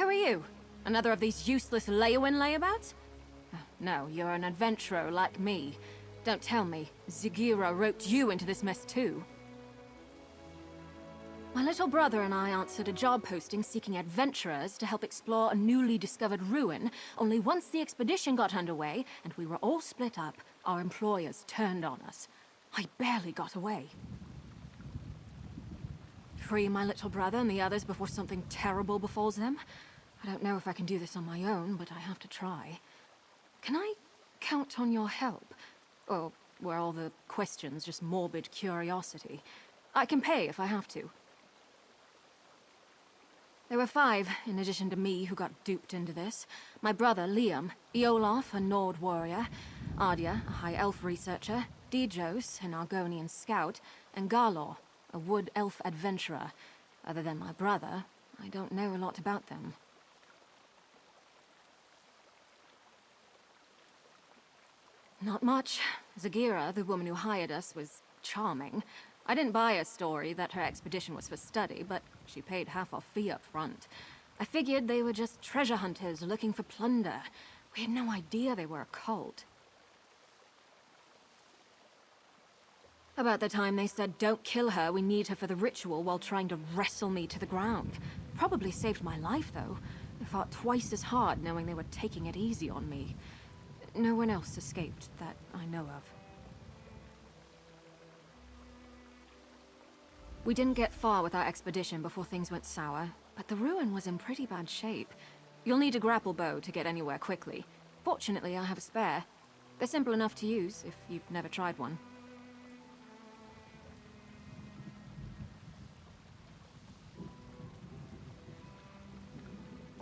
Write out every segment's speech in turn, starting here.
are you? Another of these useless Leowin layabouts? No, you're an adventurer like me. Don't tell me, Zagira roped you into this mess too. My little brother and I answered a job posting seeking adventurers to help explore a newly discovered ruin, only once the expedition got underway and we were all split up, our employers turned on us. I barely got away. Free my little brother and the others before something terrible befalls them? I don't know if I can do this on my own, but I have to try. Can I count on your help? Or were all the questions just morbid curiosity? I can pay if I have to. There were 5, in addition to me, who got duped into this. My brother, Liam, Iolaf, a Nord warrior, Ardia, a High Elf researcher, Dijos, an Argonian scout, and Garlor, a Wood Elf adventurer. Other than my brother, I don't know a lot about them. Not much. Zagira, the woman who hired us, was charming. I didn't buy a story that her expedition was for study, but she paid half our fee up front. I figured they were just treasure hunters looking for plunder. We had no idea they were a cult. About the time they said, "Don't kill her, we need her for the ritual," while trying to wrestle me to the ground. Probably saved my life, though. I fought twice as hard knowing they were taking it easy on me. No one else escaped that I know of. We didn't get far with our expedition before things went sour, but the ruin was in pretty bad shape. You'll need a grapple bow to get anywhere quickly. Fortunately, I have a spare. They're simple enough to use if you've never tried one.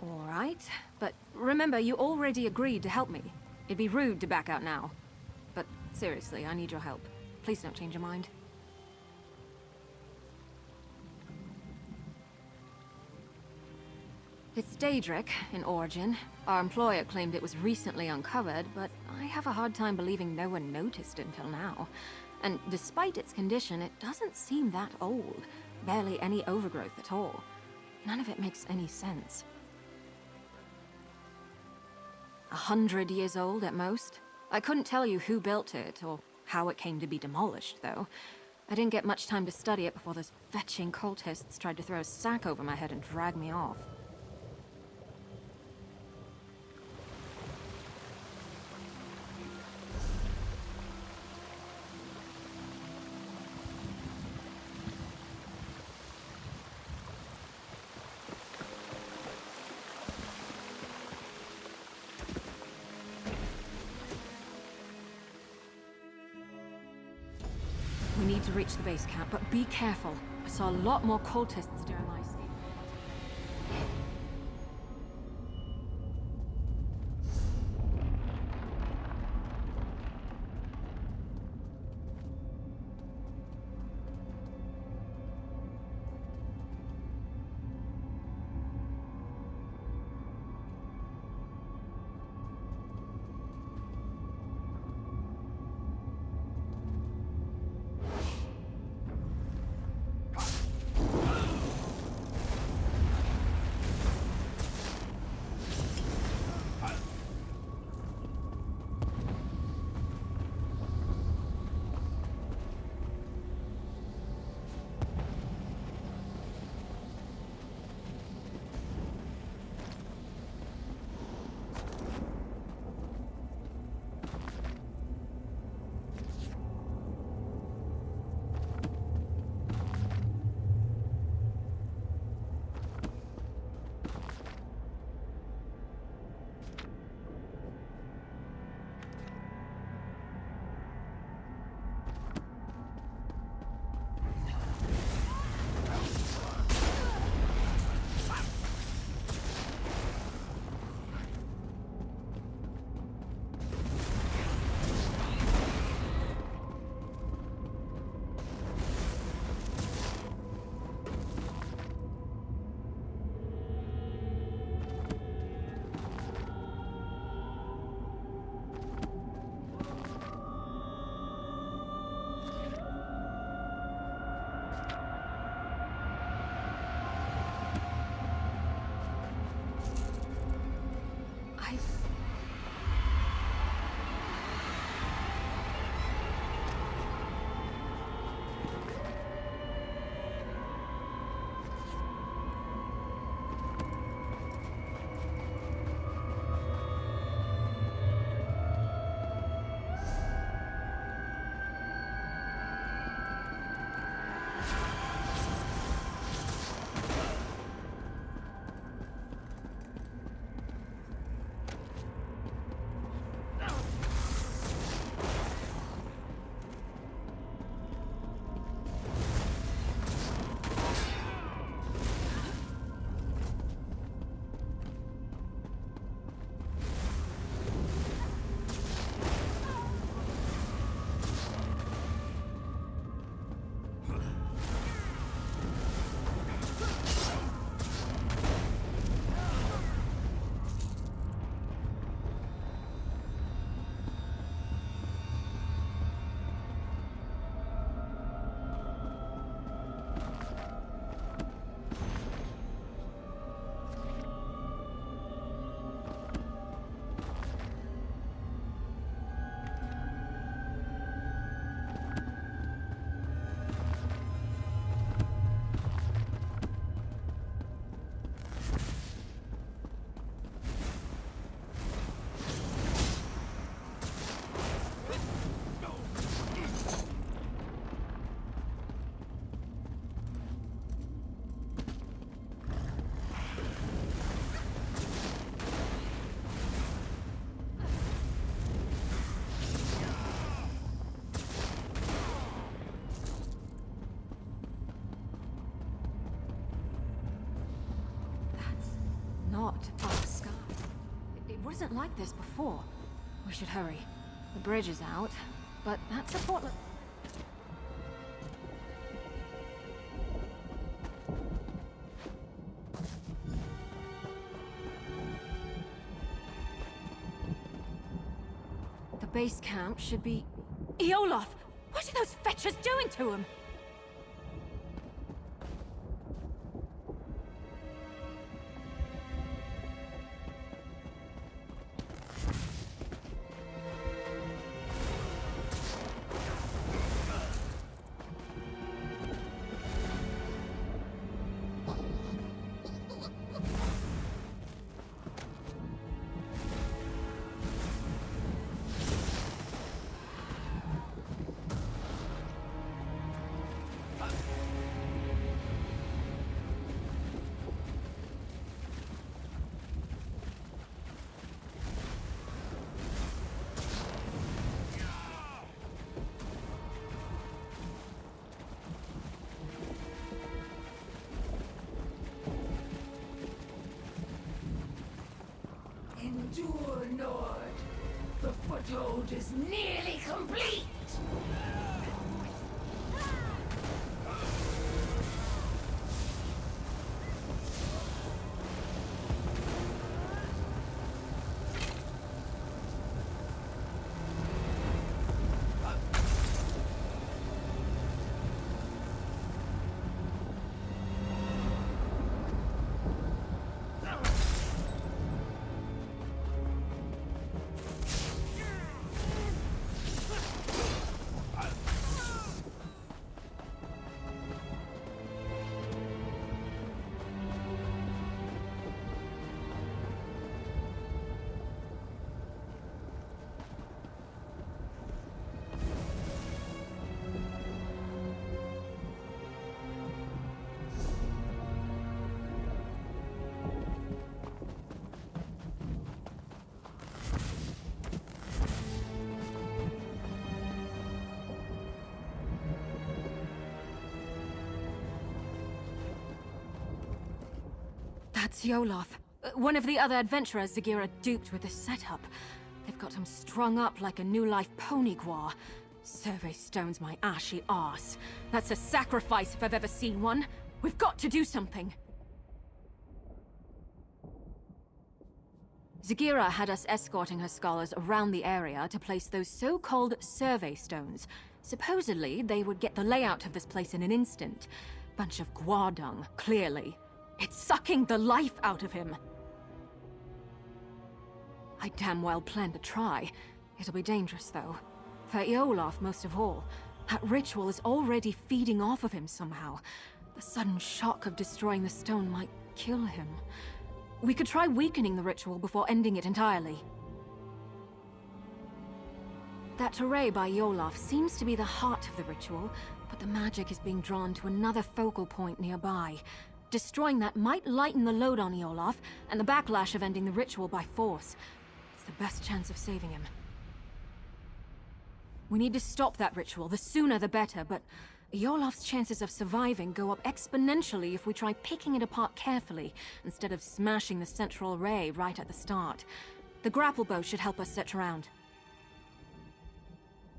All right, but remember, you already agreed to help me. It'd be rude to back out now. But seriously, I need your help. Please don't change your mind. It's Daedric, in origin. Our employer claimed it was recently uncovered, but I have a hard time believing no one noticed it until now. And despite its condition, it doesn't seem that old. Barely any overgrowth at all. None of it makes any sense. 100 years old at most. I couldn't tell you who built it, or how it came to be demolished, though. I didn't get much time to study it before those fetching cultists tried to throw a sack over my head and drag me off. We need to reach the base camp, but be careful. I saw a lot more cultists during my escape. by the sky. It wasn't like this before. We should hurry. The bridge is out, but that's a portlet. The base camp should be... Eolaf! What are those fetchers doing to him? Endure, Nord. The foothold is nearly complete. That's Yolov. One of the other adventurers Zagira duped with this setup. They've got him strung up like a new-life pony guar. Survey stones my ashy arse. That's a sacrifice if I've ever seen one. We've got to do something. Zagira had us escorting her scholars around the area to place those so-called survey stones. Supposedly, they would get the layout of this place in an instant. Bunch of guar dung, clearly. It's sucking the life out of him. I damn well plan to try. It'll be dangerous, though. For Eolaf, most of all. That ritual is already feeding off of him somehow. The sudden shock of destroying the stone might kill him. We could try weakening the ritual before ending it entirely. That array by Eolaf seems to be the heart of the ritual, but the magic is being drawn to another focal point nearby. Destroying that might lighten the load on Eolaf, and the backlash of ending the ritual by force. It's the best chance of saving him. We need to stop that ritual, the sooner the better, but Eolaf's chances of surviving go up exponentially if we try picking it apart carefully, instead of smashing the central array right at the start. The grapple bow should help us search around.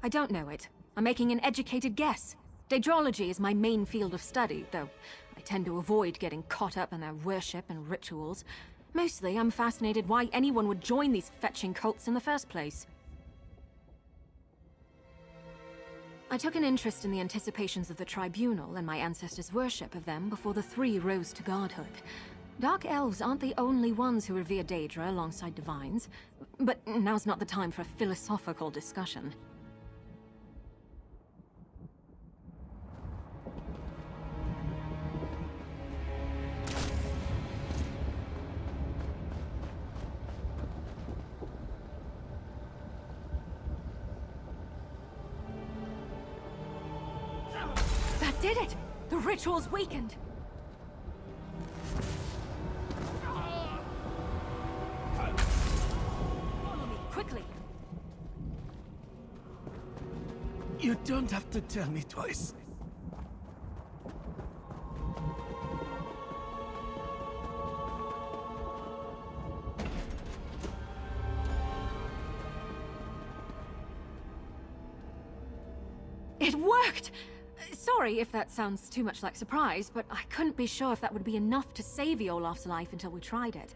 I don't know it. I'm making an educated guess. Daedrology is my main field of study, though I tend to avoid getting caught up in their worship and rituals. Mostly, I'm fascinated why anyone would join these fetching cults in the first place. I took an interest in the anticipations of the Tribunal and my ancestors' worship of them before the three rose to godhood. Dark Elves aren't the only ones who revere Daedra alongside Divines, but now's not the time for a philosophical discussion. That did it! The ritual's weakened! Follow me, quickly! You don't have to tell me twice. It worked! Sorry if that sounds too much like surprise, but I couldn't be sure if that would be enough to save Olaf's life until we tried it.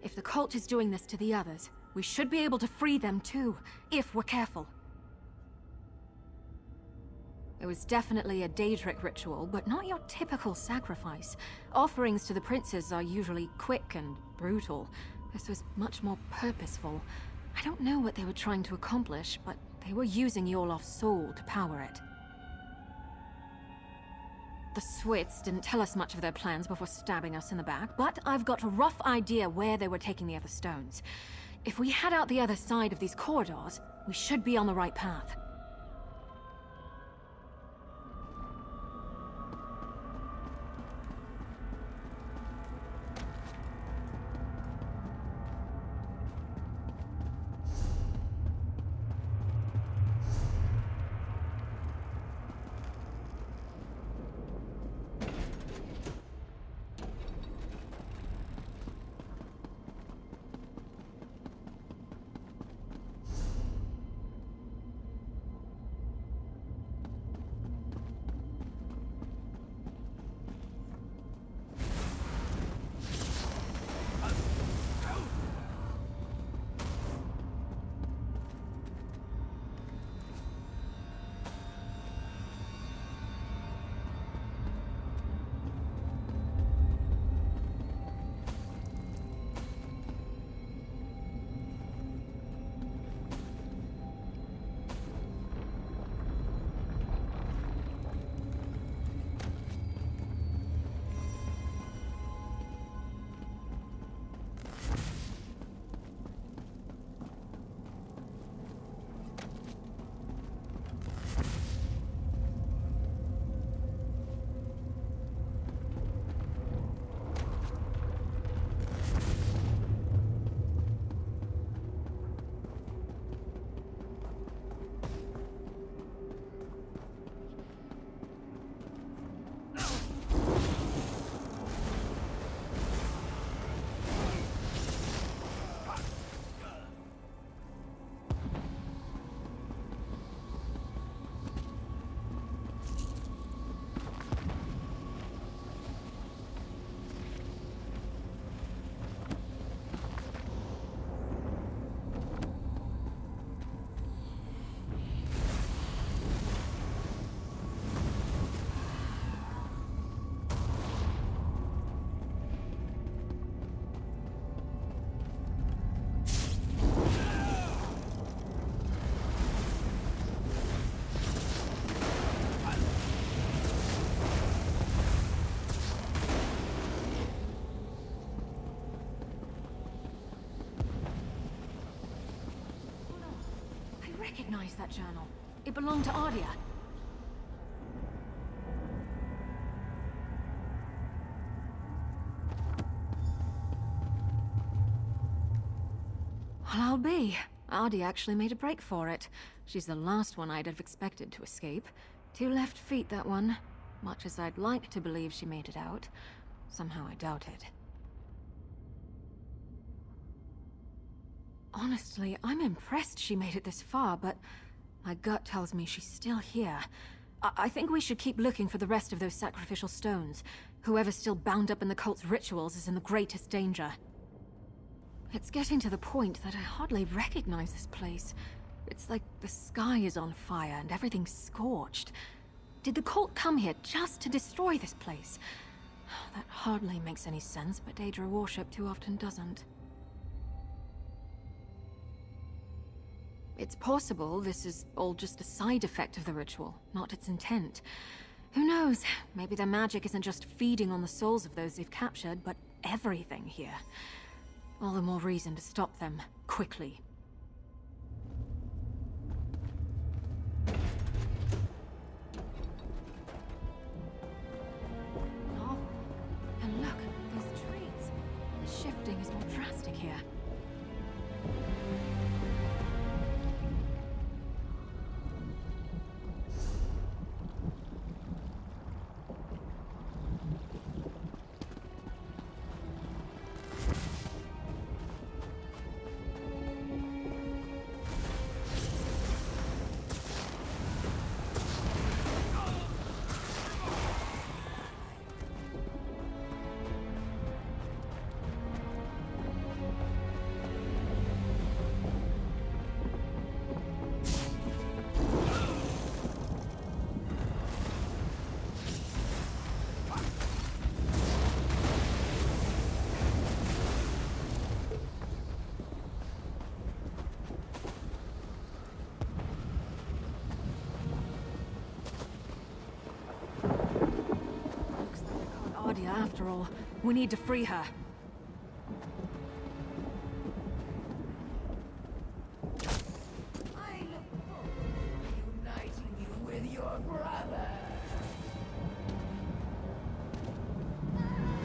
If the cult is doing this to the others, we should be able to free them too, if we're careful. It was definitely a Daedric ritual, but not your typical sacrifice. Offerings to the princes are usually quick and brutal. This was much more purposeful. I don't know what they were trying to accomplish, but they were using Olaf's soul to power it. The Swits didn't tell us much of their plans before stabbing us in the back, but I've got a rough idea where they were taking the other stones. If we head out the other side of these corridors, we should be on the right path. I recognize that journal. It belonged to Ardia. Well, I'll be. Ardia actually made a break for it. She's the last one I'd have expected to escape. 2 left feet, that one. Much as I'd like to believe she made it out, somehow I doubt it. Honestly, I'm impressed she made it this far, but my gut tells me she's still here. I think we should keep looking for the rest of those sacrificial stones. Whoever's still bound up in the cult's rituals is in the greatest danger. It's getting to the point that I hardly recognize this place. It's like the sky is on fire and everything's scorched. Did the cult come here just to destroy this place? That hardly makes any sense, but Daedra worship too often doesn't. It's possible this is all just a side effect of the ritual, not its intent. Who knows? Maybe their magic isn't just feeding on the souls of those they've captured, but everything here. All the more reason to stop them, quickly. Oh, and look, these trees. The shifting is more drastic here. after all. We need to free her. I look forward to uniting you with your brother.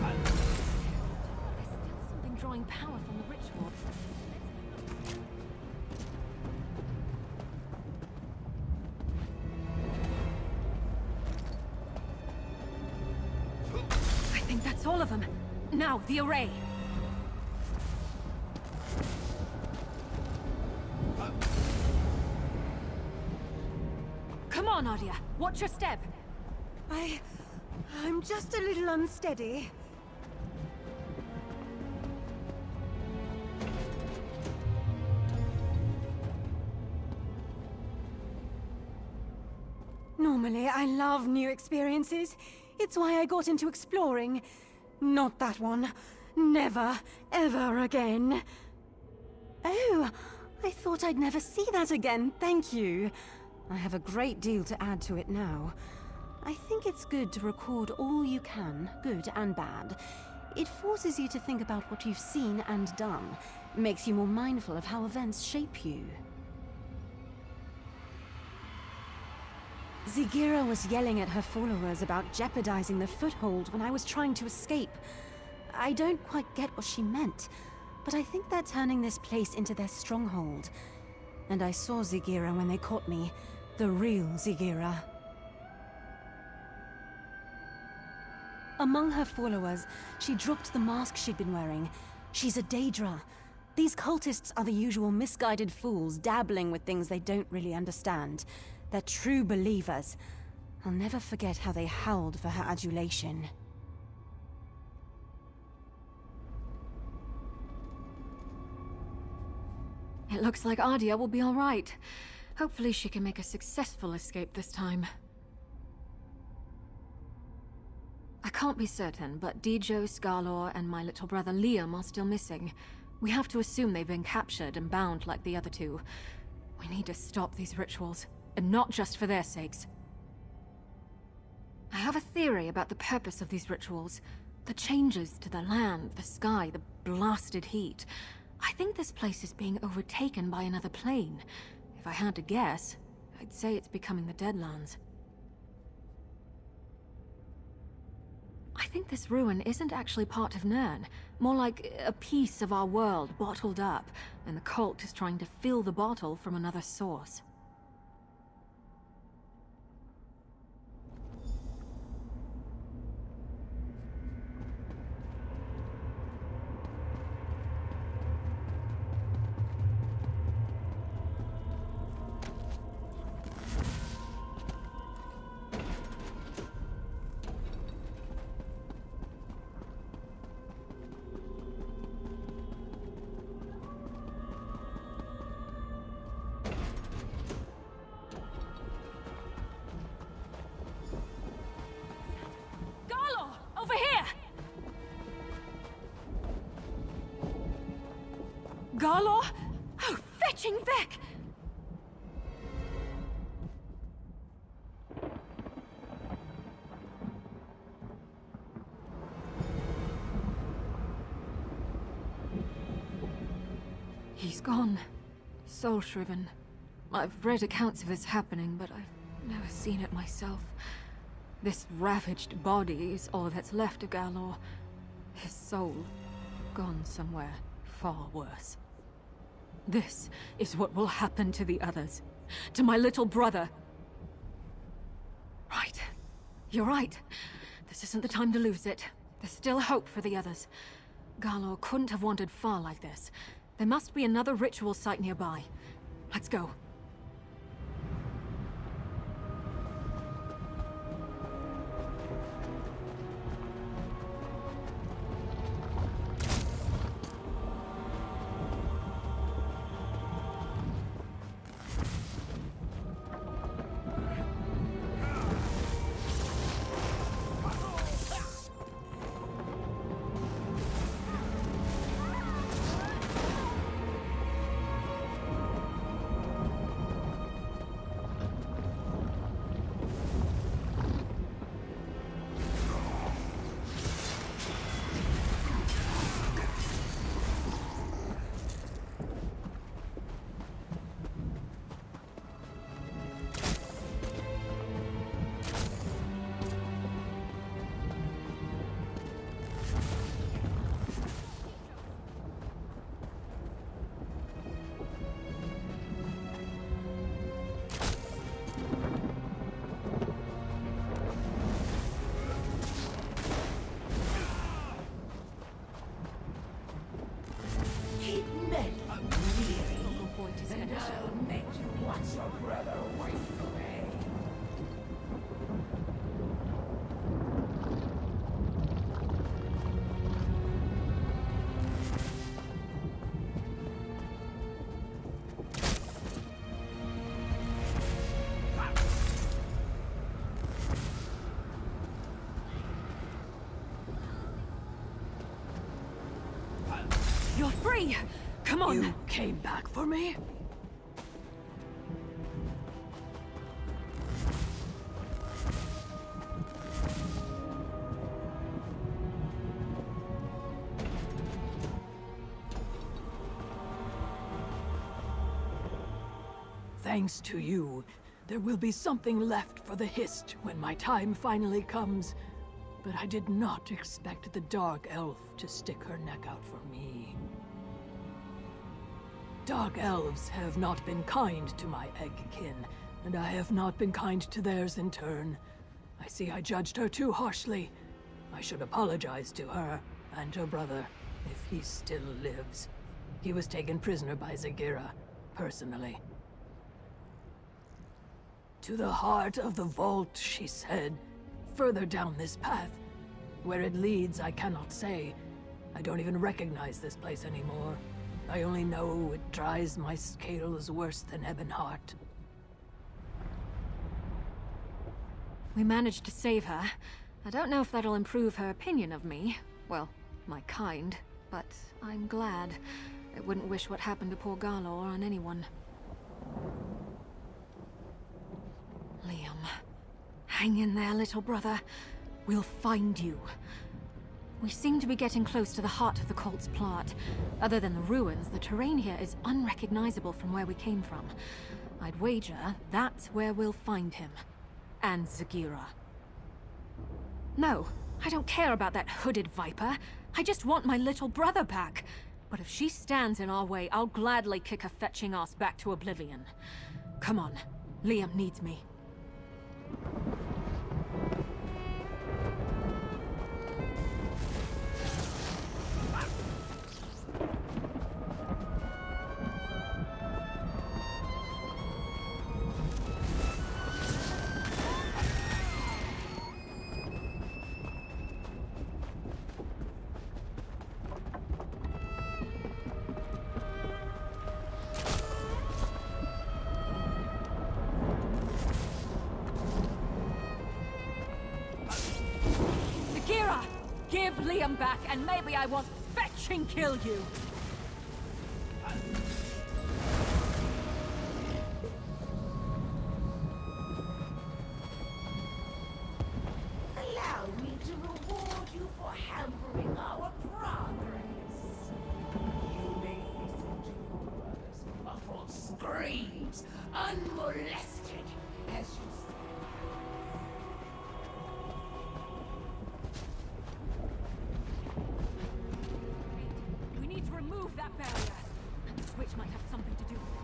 There's still something drawing power from the ritual. I think that's all of them. Now, the array. Come on, Adia. Watch your step. I'm just a little unsteady. Normally, I love new experiences. It's why I got into exploring. Not that one. Never, ever again. Oh, I thought I'd never see that again. Thank you. I have a great deal to add to it now. I think it's good to record all you can, good and bad. It forces you to think about what you've seen and done. Makes you more mindful of how events shape you. Zigira was yelling at her followers about jeopardizing the foothold when I was trying to escape. I don't quite get what she meant, but I think they're turning this place into their stronghold. And I saw Zigira when they caught me. The real Zigira. Among her followers, she dropped the mask she'd been wearing. She's a Daedra. These cultists are the usual misguided fools dabbling with things they don't really understand. They're true believers. I'll never forget how they howled for her adulation. It looks like Adia will be all right. Hopefully she can make a successful escape this time. I can't be certain, but Dijos, Galor, and my little brother Liam are still missing. We have to assume they've been captured and bound like the other two. We need to stop these rituals, and not just for their sakes. I have a theory about the purpose of these rituals. The changes to the land, the sky, the blasted heat. I think this place is being overtaken by another plane. If I had to guess, I'd say it's becoming the Deadlands. I think this ruin isn't actually part of Nirn. More like a piece of our world bottled up, and the cult is trying to fill the bottle from another source. Over here! Galor? Oh, fetching Vec! He's gone. Soul-shriven. I've read accounts of this happening, but I've never seen it myself. This ravaged body is all that's left of Galor. His soul, gone somewhere far worse. This is what will happen to the others. To my little brother. Right. You're right. This isn't the time to lose it. There's still hope for the others. Galor couldn't have wandered far like this. There must be another ritual site nearby. Let's go. your brother away from me. You're free! Come on! You came back for me? Thanks to you, there will be something left for the Hist when my time finally comes. But I did not expect the Dark Elf to stick her neck out for me. Dark Elves have not been kind to my Eggkin, and I have not been kind to theirs in turn. I see I judged her too harshly. I should apologize to her and her brother, if he still lives. He was taken prisoner by Zagira, personally. To the heart of the vault, she said. Further down this path. Where it leads, I cannot say. I don't even recognize this place anymore. I only know it dries my scales worse than Ebonheart. We managed to save her. I don't know if that'll improve her opinion of me. Well, my kind. But I'm glad. I wouldn't wish what happened to poor Garlor on anyone. Liam. Hang in there, little brother. We'll find you. We seem to be getting close to the heart of the cult's plot. Other than the ruins, the terrain here is unrecognizable from where we came from. I'd wager that's where we'll find him. And Zagira. No, I don't care about that hooded viper. I just want my little brother back. But if she stands in our way, I'll gladly kick her fetching ass back to oblivion. Come on, Liam needs me. Give Liam back, and maybe I won't fetch and kill you! Allow me to reward you for hampering our progress. You may listen to your brother's muffled screams, unmolested, as you Remove that barrier. And the switch might have something to do with it.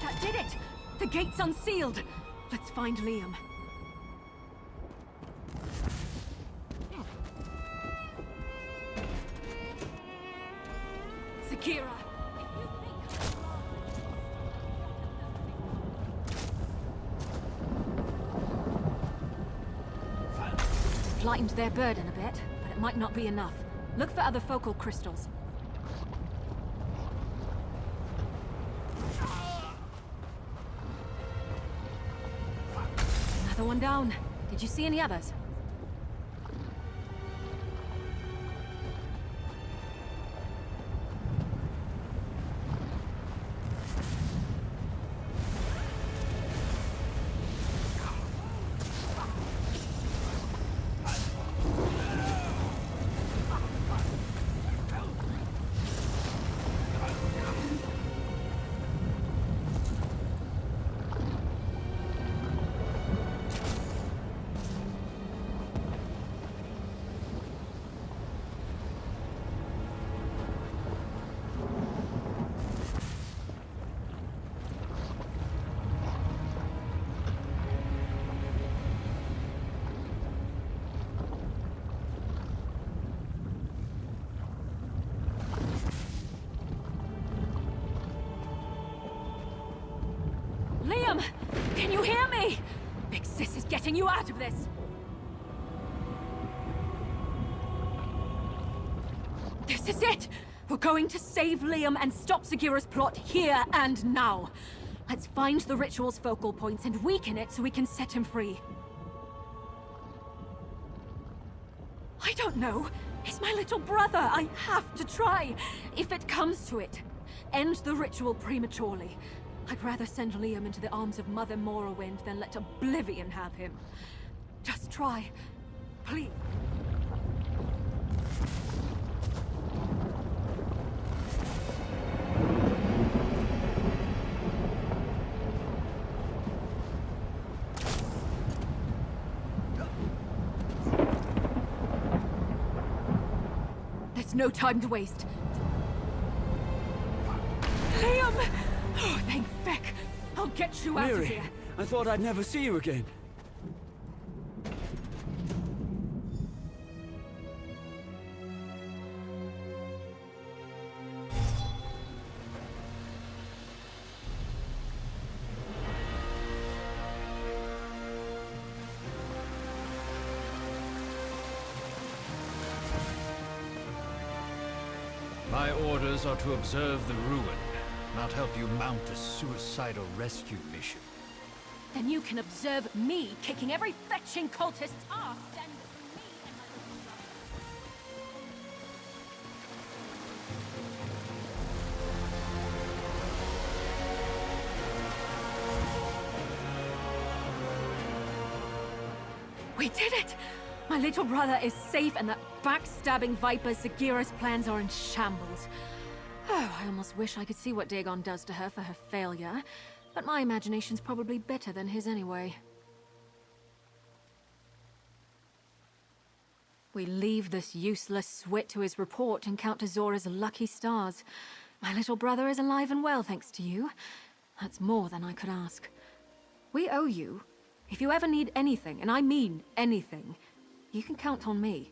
That did it! The gate's unsealed! Let's find Liam. Zagira! Lightened their burden a bit, but it might not be enough. Look for other focal crystals. one down. Did you see any others? Liam! Can you hear me? Big Sis is getting you out of this! This is it! We're going to save Liam and stop Segura's plot here and now. Let's find the ritual's focal points and weaken it so we can set him free. I don't know. He's my little brother. I have to try. If it comes to it, end the ritual prematurely. I'd rather send Liam into the arms of Mother Morrowind than let Oblivion have him. Just try. Please. There's no time to waste. Liam! Oh, thank feck. I'll get you out of Miri, here. I thought I'd never see you again. My orders are to observe the ruin, not help you mount a suicidal rescue mission. Then you can observe me kicking every fetching cultist's ass and me and my little brother. We did it! My little brother is safe and that backstabbing Viper Segura's plans are in shambles. Oh, I almost wish I could see what Dagon does to her for her failure, but my imagination's probably better than his anyway. We leave this useless swit to his report and count to Zora's lucky stars. My little brother is alive and well, thanks to you. That's more than I could ask. We owe you. If you ever need anything, and I mean anything, you can count on me.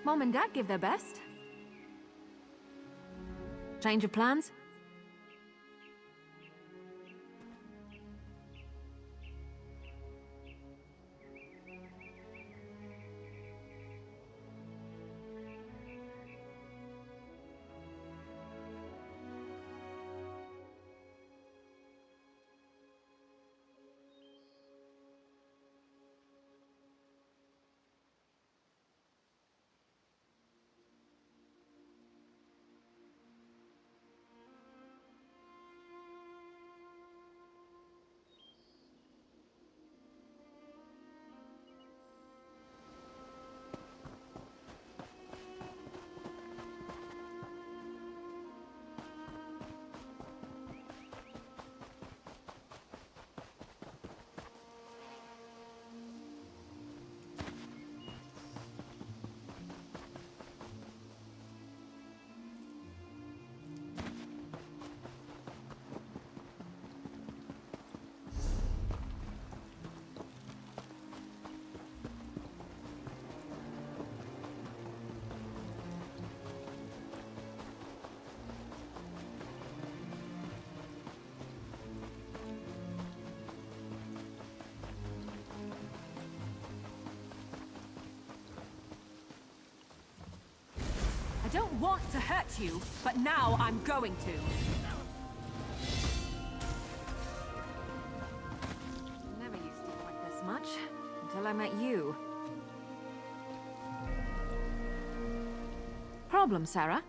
Mom and Dad give their best. Change of plans? didn't want to hurt you, but now I'm going to. Never used to like this much, until I met you. Problem, Sarah?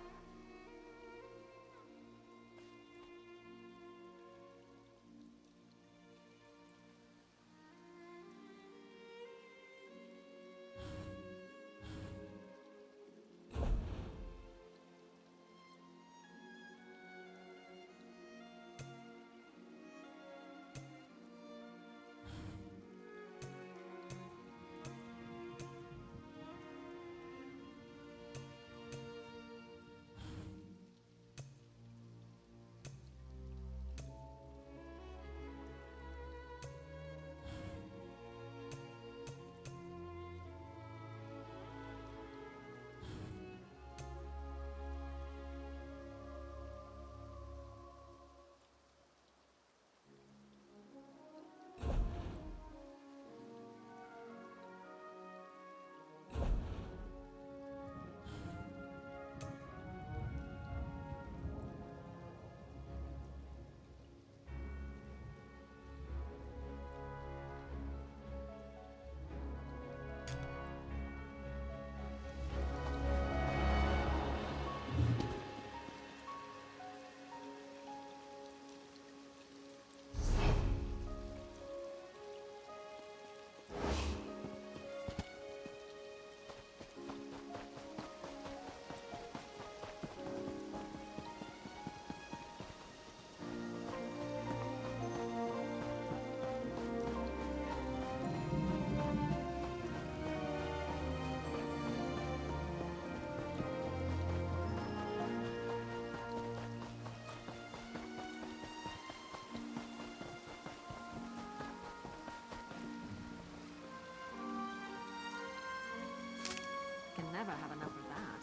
Can never have enough of that.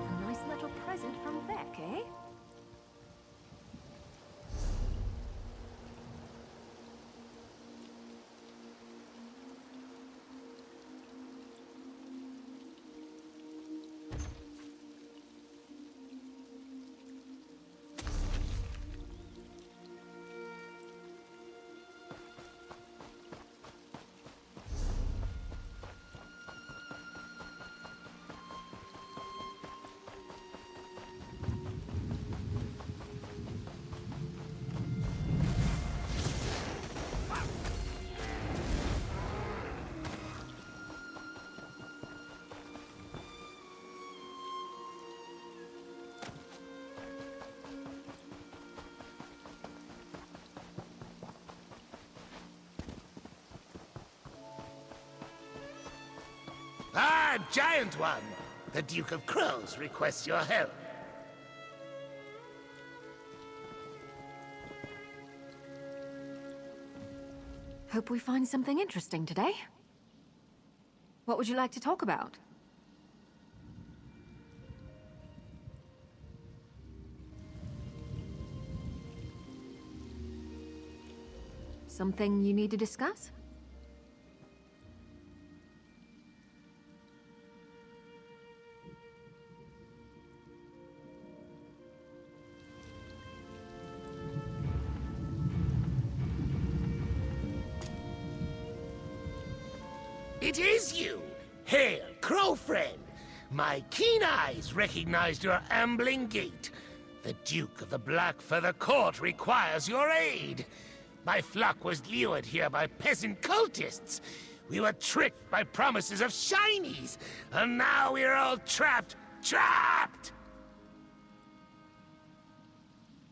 A nice little present from Beck, eh? Ah, Giant One! The Duke of Crows requests your help. Hope we find something interesting today. What would you like to talk about? Something you need to discuss? It is you! Hail, Crow Friend! My keen eyes recognized your ambling gait. The Duke of the Black Feather Court requires your aid. My flock was lured here by peasant cultists. We were tricked by promises of shinies, and now we're all trapped! Trapped!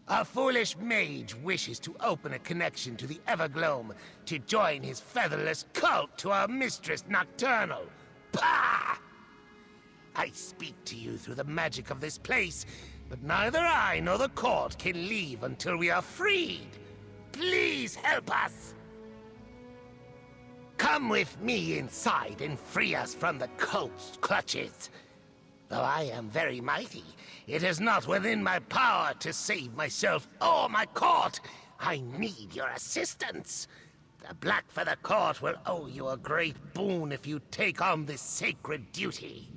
A foolish mage wishes to open a connection to the Evergloam to join his featherless cult to our mistress Nocturnal. Pah! I speak to you through the magic of this place, but neither I nor the court can leave until we are freed. Please help us! Come with me inside and free us from the cult's clutches. Though I am very mighty, it is not within my power to save myself or my court. I need your assistance. The Blackfeather Court will owe you a great boon if you take on this sacred duty.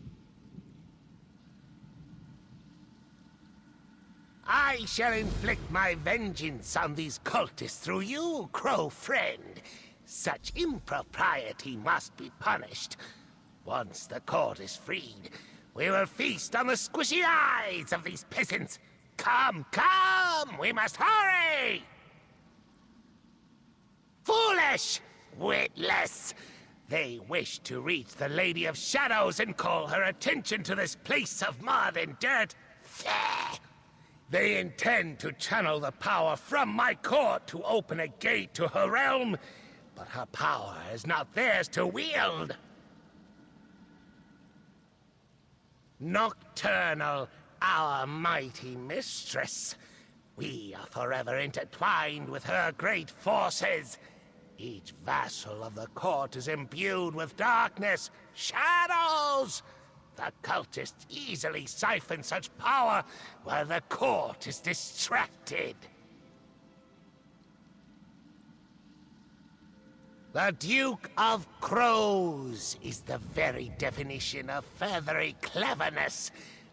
I shall inflict my vengeance on these cultists through you, Crow Friend. Such impropriety must be punished. Once the court is freed, we will feast on the squishy eyes of these peasants. Come, come! We must hurry! Foolish! Witless! They wish to reach the Lady of Shadows and call her attention to this place of mud and dirt. Fair! They intend to channel the power from my court to open a gate to her realm, but her power is not theirs to wield. Nocturnal, our mighty mistress. We are forever intertwined with her great forces. Each vassal of the court is imbued with darkness, shadows. The cultists easily siphon such power while the court is distracted. The Duke of Crows is the very definition of feathery cleverness.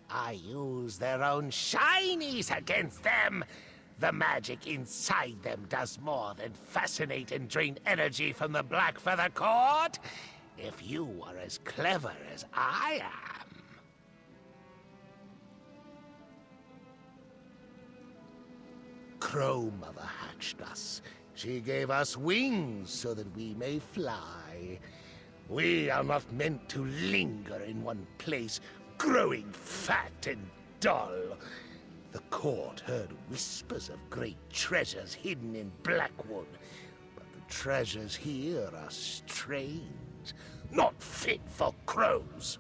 I use their own shinies against them. The magic inside them does more than fascinate and drain energy from the Blackfeather Court. If you were as clever as I am... Crow Mother hatched us. She gave us wings so that we may fly. We are not meant to linger in one place, growing fat and dull. The court heard whispers of great treasures hidden in Blackwood, but the treasures here are strange, not fit for crows.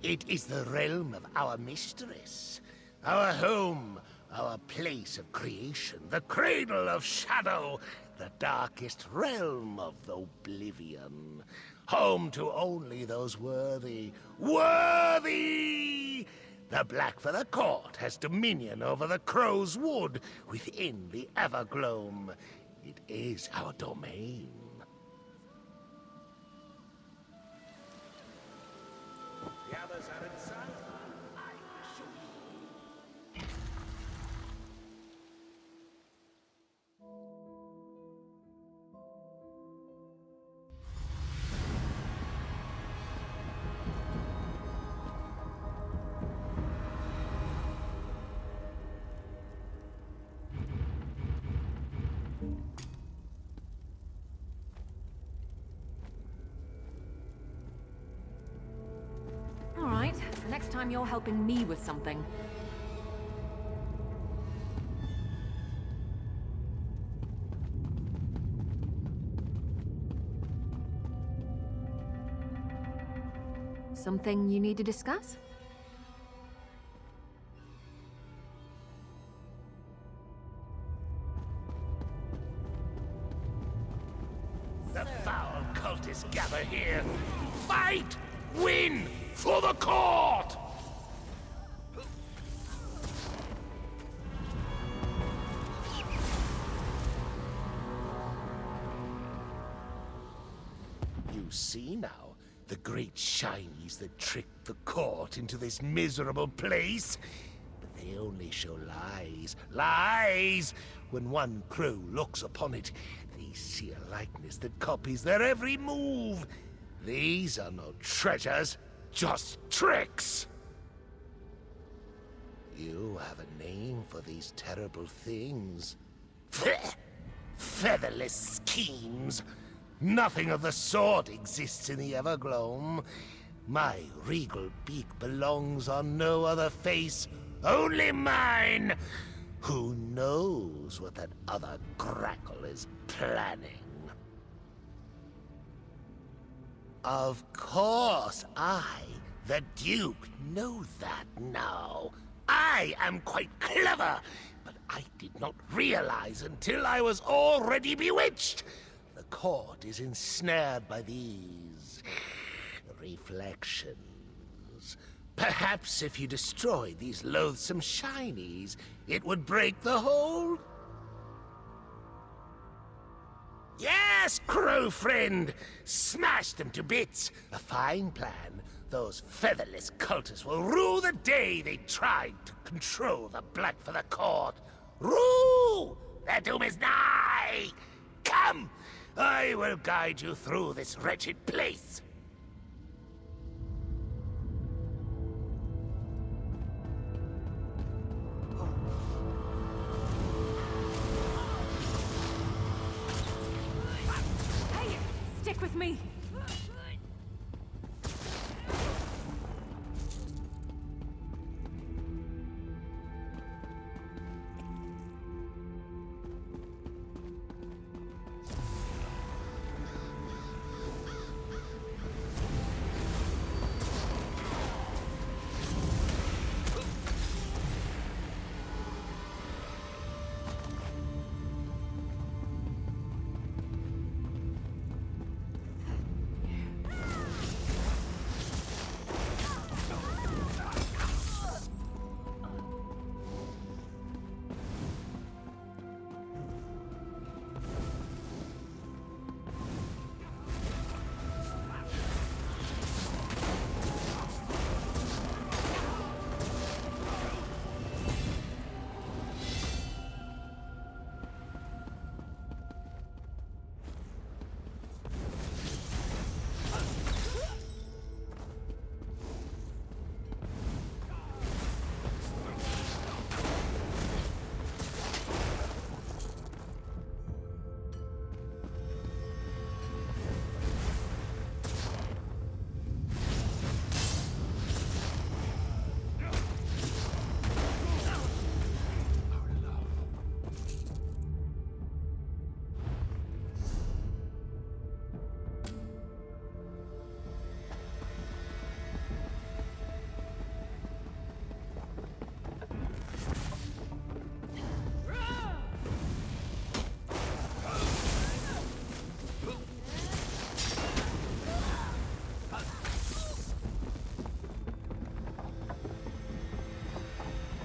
It is the realm of our mistress, our home, our place of creation, the cradle of shadow, the darkest realm of oblivion. Home to only those worthy. Worthy! The Blackfeather Court has dominion over the Crow's Wood within the Evergloam. It is our domain. The others are inside. All right, next time you're helping me with something. Something you need to discuss? The foul cultists gather here. Fight! Win! For the court! You see now, the great shinies that tricked the court into this miserable place? But they only show lies. Lies! When one crow looks upon it, they see a likeness that copies their every move. These are no treasures, just tricks! You have a name for these terrible things. Featherless schemes. Nothing of the sort exists in the Evergloam. My regal beak belongs on no other face, only mine. Who knows what that other grackle is planning? Of course, I, the Duke, know that now. I am quite clever, but I did not realize until I was already bewitched. The court is ensnared by these reflections. Perhaps if you destroyed these loathsome shinies, it would break the hold? Yes, crow friend! Smash them to bits! A fine plan. Those featherless cultists will rue the day they tried to control the Blackfeather Court. Rue! Their doom is nigh! Come! I will guide you through this wretched place. Hey! Stick with me!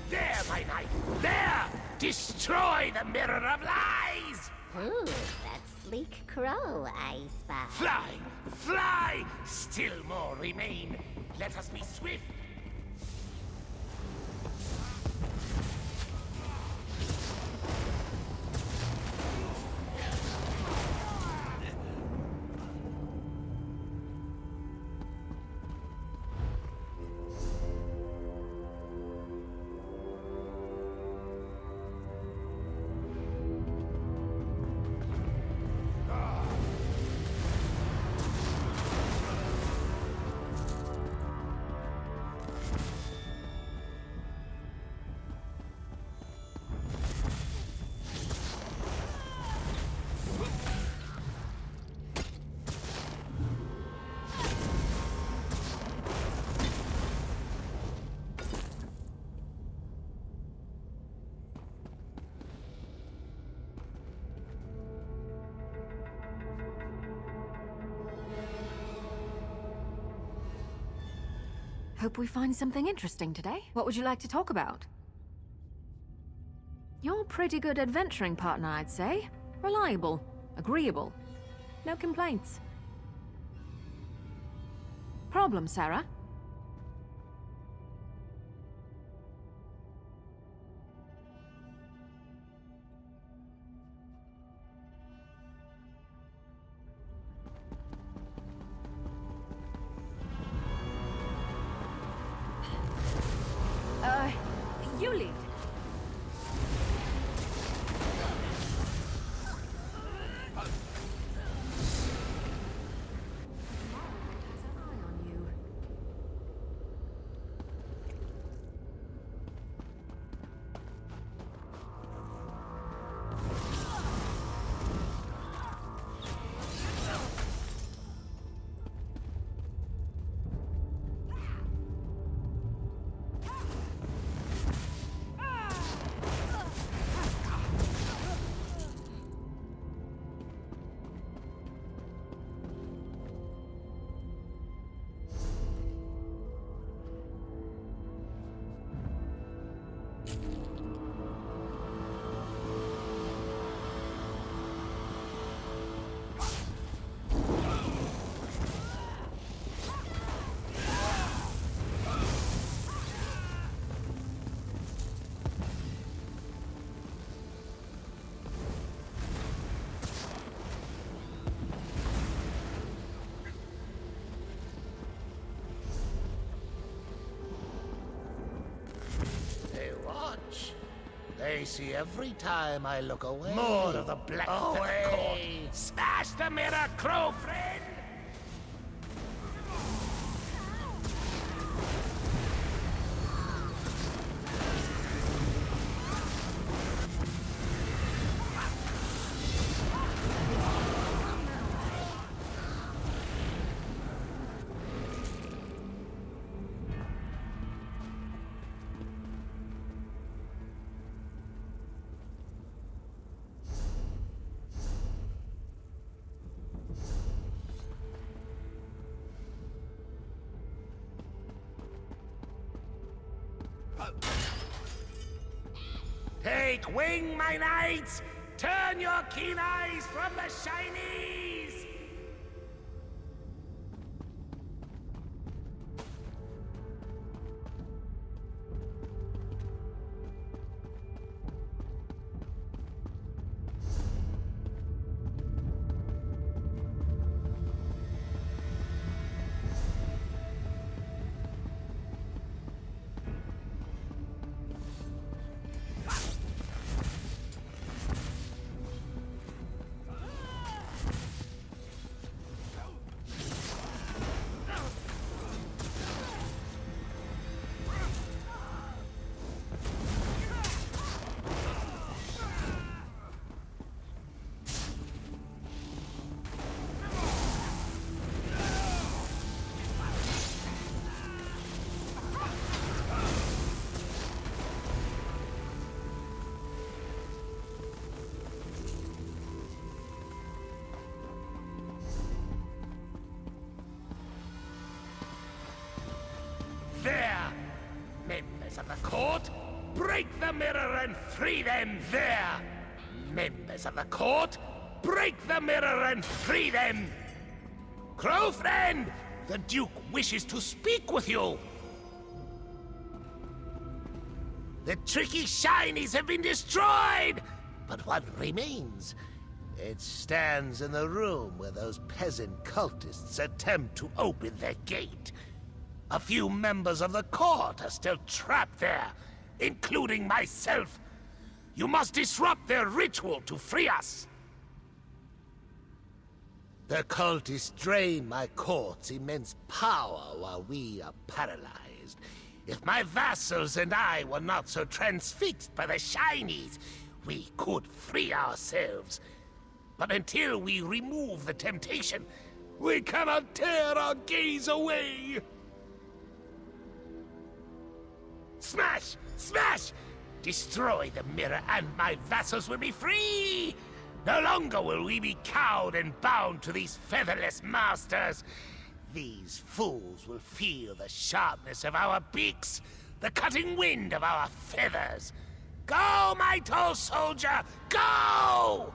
There, my knight! There! Destroy the Mirror of Lies! Ooh, that sleek crow I spy. Fly! Fly! Still more remain. Let us be swift. Hope we find something interesting today. What would you like to talk about? You're a pretty good adventuring partner, I'd say. Reliable, agreeable, no complaints. Problem, Sarah? You lead. they see every time I look away. More of the black away. Smash the mirror, crow friend! Take wing, my knights! Turn your keen eyes from the shinies! There! Members of the court, break the mirror and free them there! Members of the court, break the mirror and free them! Crow friend, the Duke wishes to speak with you! The tricky shinies have been destroyed! But one remains. It stands in the room where those peasant cultists attempt to open their gate. A few members of the court are still trapped there, including myself. You must disrupt their ritual to free us. The cultists drain my court's immense power while we are paralyzed. If my vassals and I were not so transfixed by the shinies, we could free ourselves. But until we remove the temptation, we cannot tear our gaze away. Smash! Smash! Destroy the mirror and my vassals will be free! No longer will we be cowed and bound to these featherless masters. These fools will feel the sharpness of our beaks, the cutting wind of our feathers. Go, my tall soldier, go!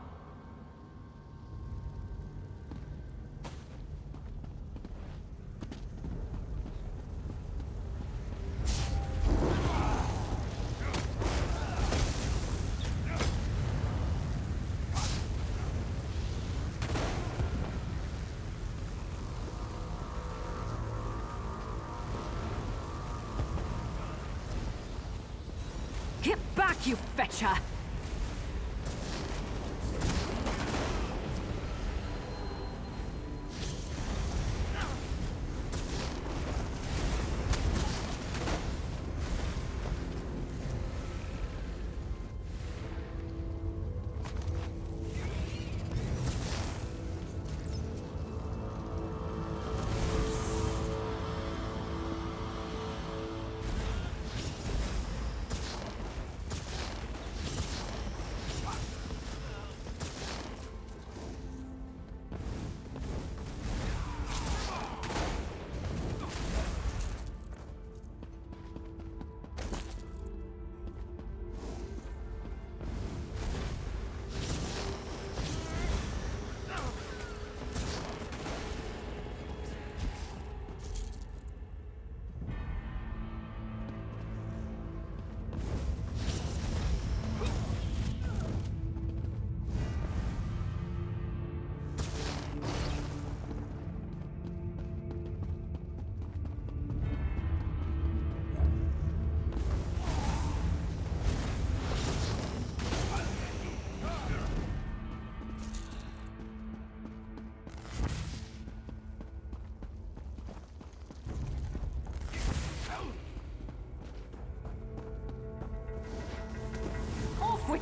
Get back, you fetcher!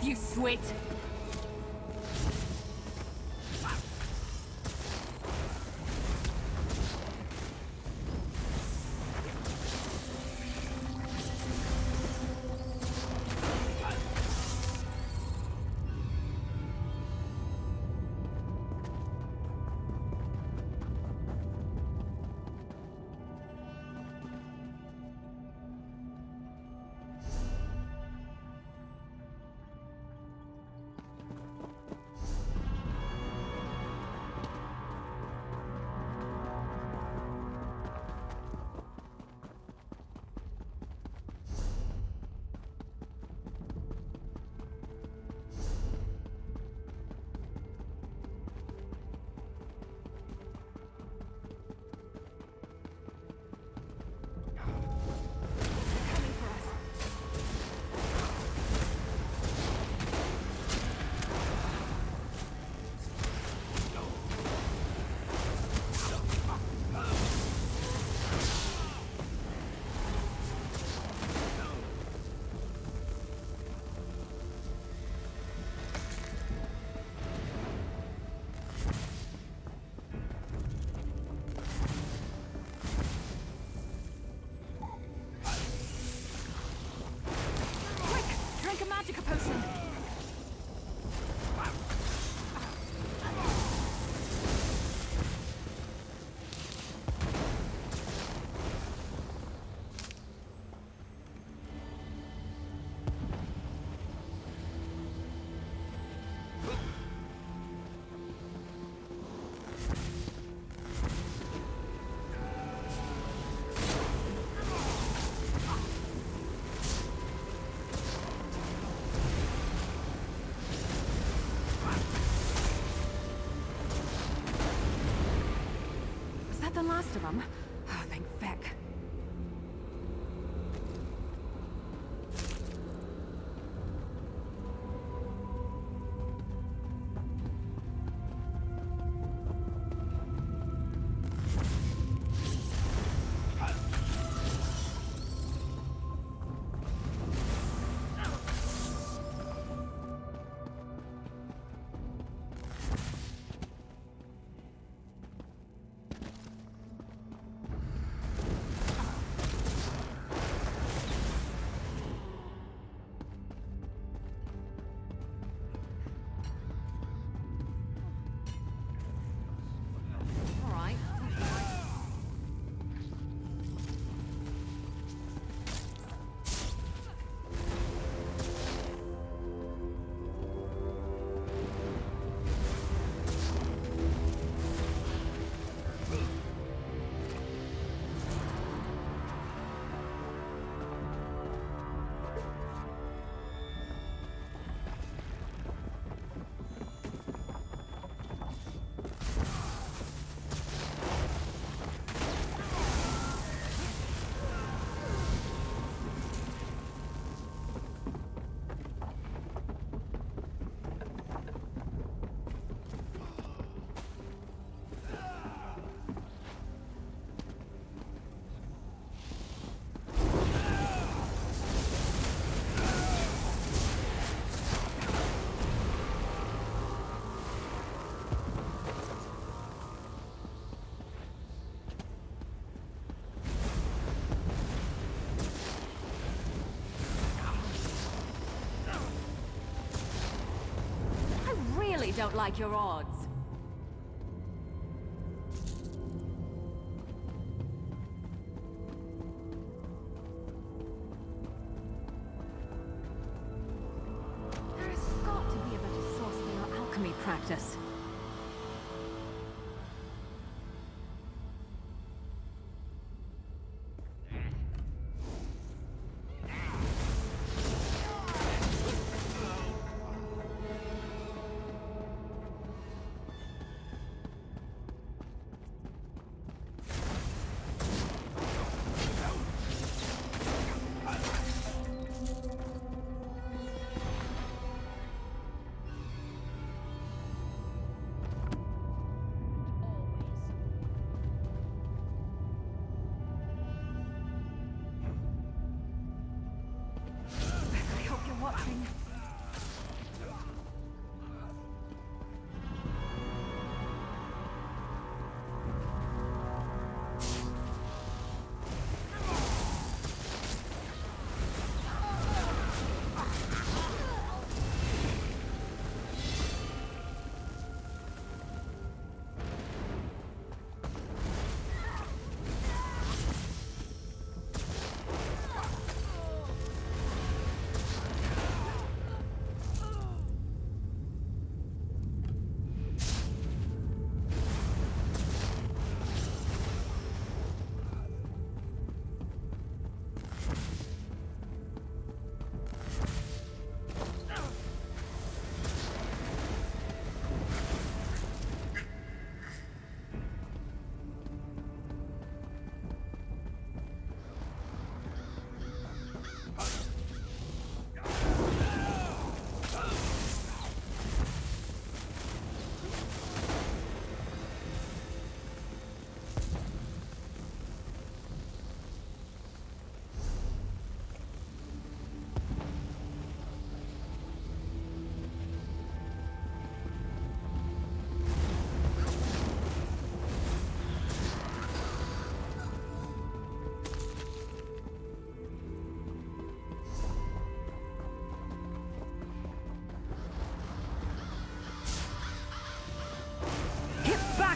you swit! Drink a magic potion! The last of them? Oh, thank feck. Don't like your odds. There's got to be a better source for your alchemy practice.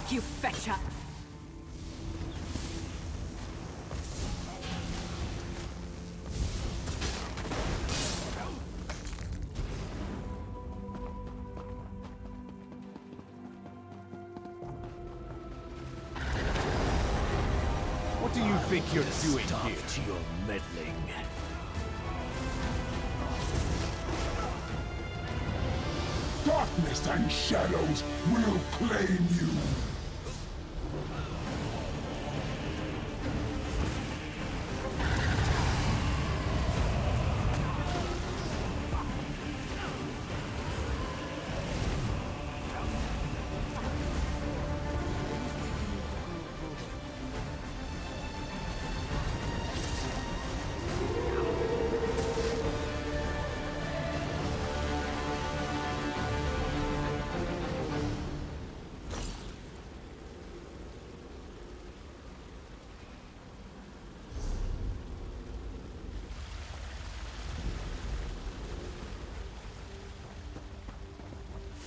back, you fetcher! What do you think you're doing Stop here? to your meddling. Darkness and shadows will claim you!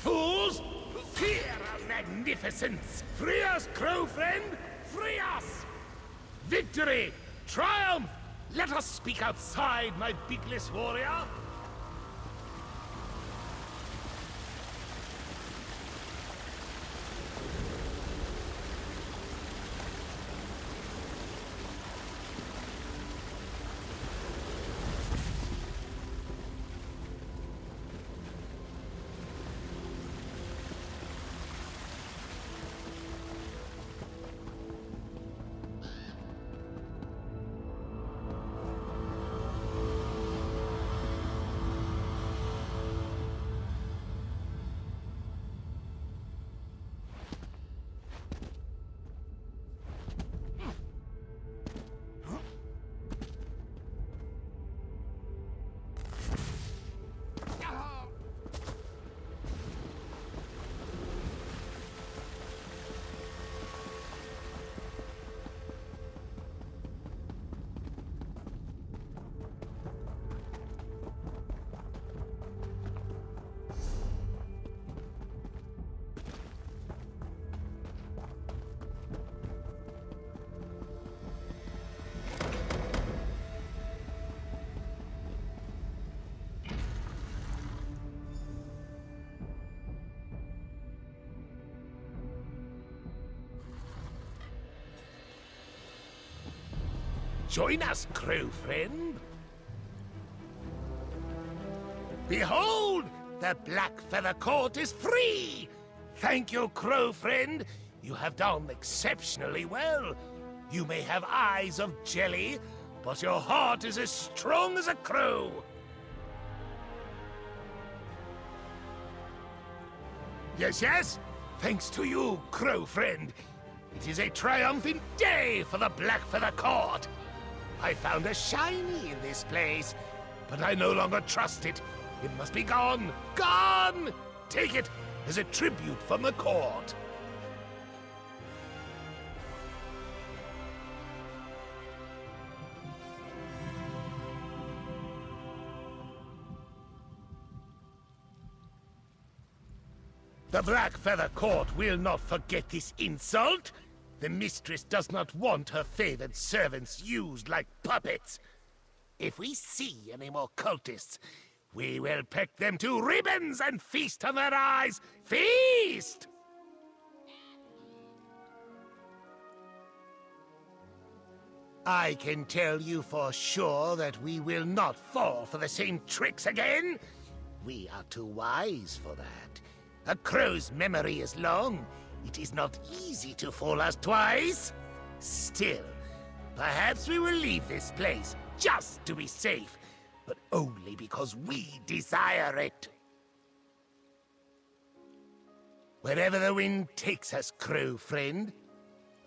Fools! Fear our magnificence! Free us, crow friend! Free us! Victory! Triumph! Let us speak outside, my beakless warrior! Join us, crow friend. Behold! The Black Feather Court is free! Thank you, crow friend. You have done exceptionally well. You may have eyes of jelly, but your heart is as strong as a crow. Yes, yes. Thanks to you, crow friend. It is a triumphant day for the Black Feather Court. I found a shiny in this place, but I no longer trust it. It must be gone. Gone! Take it as a tribute from the court. The Black Feather Court will not forget this insult. The mistress does not want her favored servants used like puppets. If we see any more cultists, we will peck them to ribbons and feast on their eyes. Feast! I can tell you for sure that we will not fall for the same tricks again. We are too wise for that. A crow's memory is long. It is not easy to fool us twice. Still, perhaps we will leave this place just to be safe, but only because we desire it. Wherever the wind takes us, crow friend.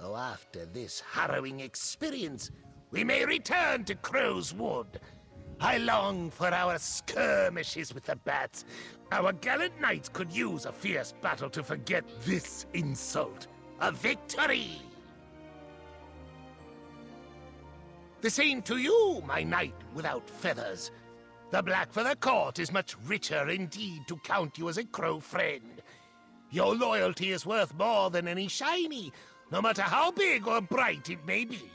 Oh, after this harrowing experience, we may return to Crow's Wood. I long for our skirmishes with the bats. Our gallant knights could use a fierce battle to forget this insult. A victory! The same to you, my knight without feathers. The Black Feather Court is much richer indeed to count you as a crow friend. Your loyalty is worth more than any shiny, no matter how big or bright it may be.